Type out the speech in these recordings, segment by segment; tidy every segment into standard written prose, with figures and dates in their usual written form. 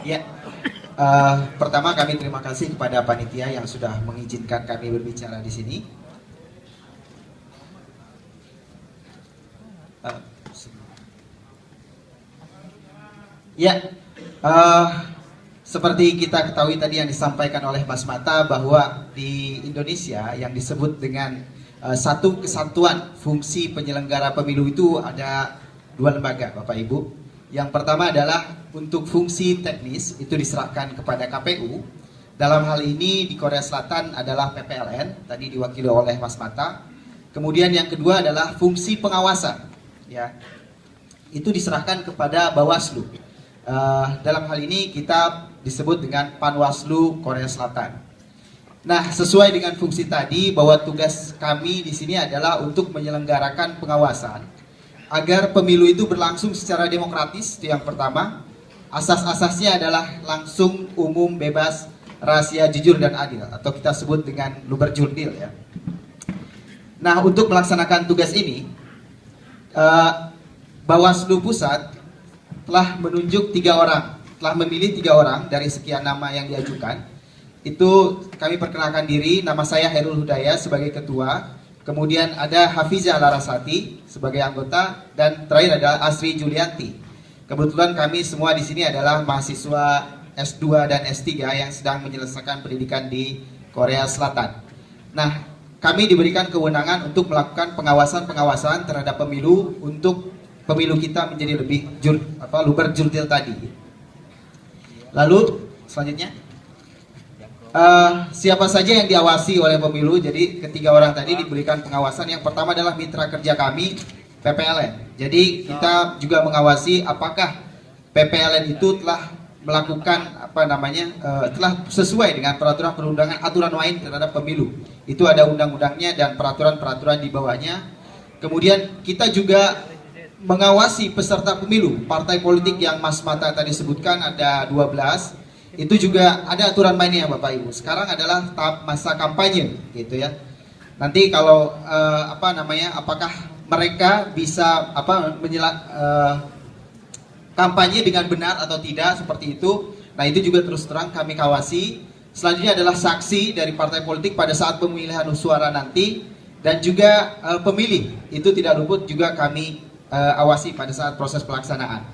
Ya, pertama kami terima kasih kepada panitia yang sudah mengizinkan kami berbicara di sini. Uh, ya, uh, seperti kita ketahui tadi yang disampaikan oleh Mas Mata bahwa di Indonesia yang disebut dengan satu kesatuan fungsi penyelenggara pemilu itu ada dua lembaga, Bapak Ibu. Yang pertama adalah untuk fungsi teknis itu diserahkan kepada KPU. Dalam hal ini di Korea Selatan adalah PPLN, tadi diwakili oleh Mas Mata. Kemudian yang kedua adalah fungsi pengawasan, ya, itu diserahkan kepada Bawaslu. Dalam hal ini kita disebut dengan Panwaslu Korea Selatan. Nah, sesuai dengan fungsi tadi bahwa tugas kami di sini adalah untuk menyelenggarakan pengawasan agar pemilu itu berlangsung secara demokratis, itu yang pertama. Asas-asasnya adalah langsung, umum, bebas, rahasia, jujur, dan adil, atau kita sebut dengan luber jurdil, ya. Nah, untuk melaksanakan tugas ini, Bawaslu Pusat telah menunjuk 3 orang, telah memilih 3 orang dari sekian nama yang diajukan. Itu kami perkenalkan diri, nama saya Herul Hudaya sebagai ketua. Kemudian ada Hafizah Larasati sebagai anggota, dan terakhir adalah Asri Julianti. Kebetulan kami semua di sini adalah mahasiswa S2 dan S3 yang sedang menyelesaikan pendidikan di Korea Selatan. Nah, kami diberikan kewenangan untuk melakukan pengawasan-pengawasan terhadap pemilu untuk pemilu kita menjadi lebih luber jurdil tadi. Lalu selanjutnya, siapa saja yang diawasi oleh pemilu? Jadi ketiga orang tadi diberikan pengawasan. Yang pertama adalah mitra kerja kami, PPLN. Jadi kita juga mengawasi apakah PPLN itu telah melakukan telah sesuai dengan peraturan perundangan, aturan main terhadap pemilu. Itu ada undang-undangnya dan peraturan-peraturan di bawahnya. Kemudian kita juga mengawasi peserta pemilu, partai politik yang Mas Mata tadi sebutkan ada 12. Itu juga ada aturan mainnya, Bapak Ibu. Sekarang adalah tahap masa kampanye, gitu ya. Nanti kalau apakah mereka bisa kampanye dengan benar atau tidak, seperti itu. Nah, itu juga terus terang kami kawasi. Selanjutnya adalah saksi dari partai politik pada saat pemilihan suara nanti, dan juga pemilih itu tidak luput juga kami awasi pada saat proses pelaksanaan.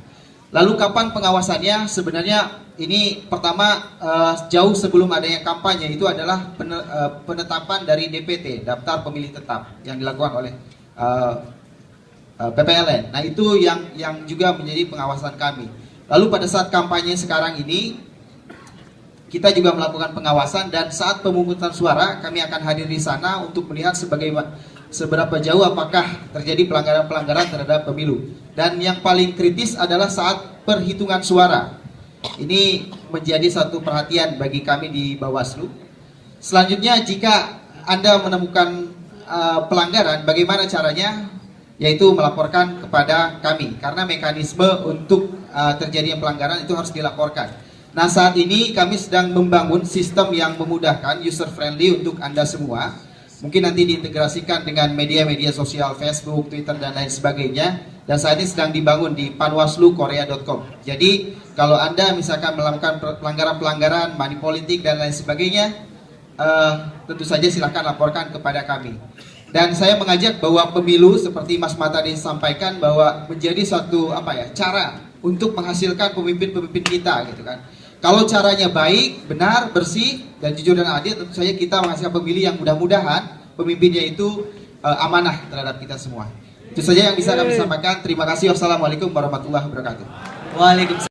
Lalu kapan pengawasannya? Sebenarnya ini pertama jauh sebelum adanya kampanye itu adalah penetapan dari DPT, daftar pemilih tetap, yang dilakukan oleh PPLN. Nah, itu yang juga menjadi pengawasan kami. Lalu pada saat kampanye sekarang ini kita juga melakukan pengawasan, dan saat pemungutan suara kami akan hadir di sana untuk melihat seberapa jauh apakah terjadi pelanggaran-pelanggaran terhadap pemilu. Dan yang paling kritis adalah saat perhitungan suara. Ini menjadi satu perhatian bagi kami di Bawaslu. Selanjutnya, jika Anda menemukan pelanggaran, bagaimana caranya? Yaitu melaporkan kepada kami, karena mekanisme untuk terjadinya pelanggaran itu harus dilaporkan. Nah, saat ini kami sedang membangun sistem yang memudahkan, user friendly untuk Anda semua. Mungkin nanti diintegrasikan dengan media-media sosial, Facebook, Twitter, dan lain sebagainya. Dan saat ini sedang dibangun di panwaslukorea.com. Jadi kalau Anda misalkan melakukan pelanggaran-pelanggaran, money politik, dan lain sebagainya, tentu saja silakan laporkan kepada kami. Dan saya mengajak bahwa pemilu seperti Mas Mata tadi sampaikan bahwa menjadi suatu cara untuk menghasilkan pemimpin-pemimpin kita, gitu kan. Kalau caranya baik, benar, bersih, dan jujur dan adil, tentu saja kita menghasilkan pemilih yang mudah-mudahan pemimpinnya itu amanah terhadap kita semua. Itu saja yang bisa kami sampaikan. Terima kasih. Wassalamualaikum warahmatullahi wabarakatuh. Waalaikumsalam.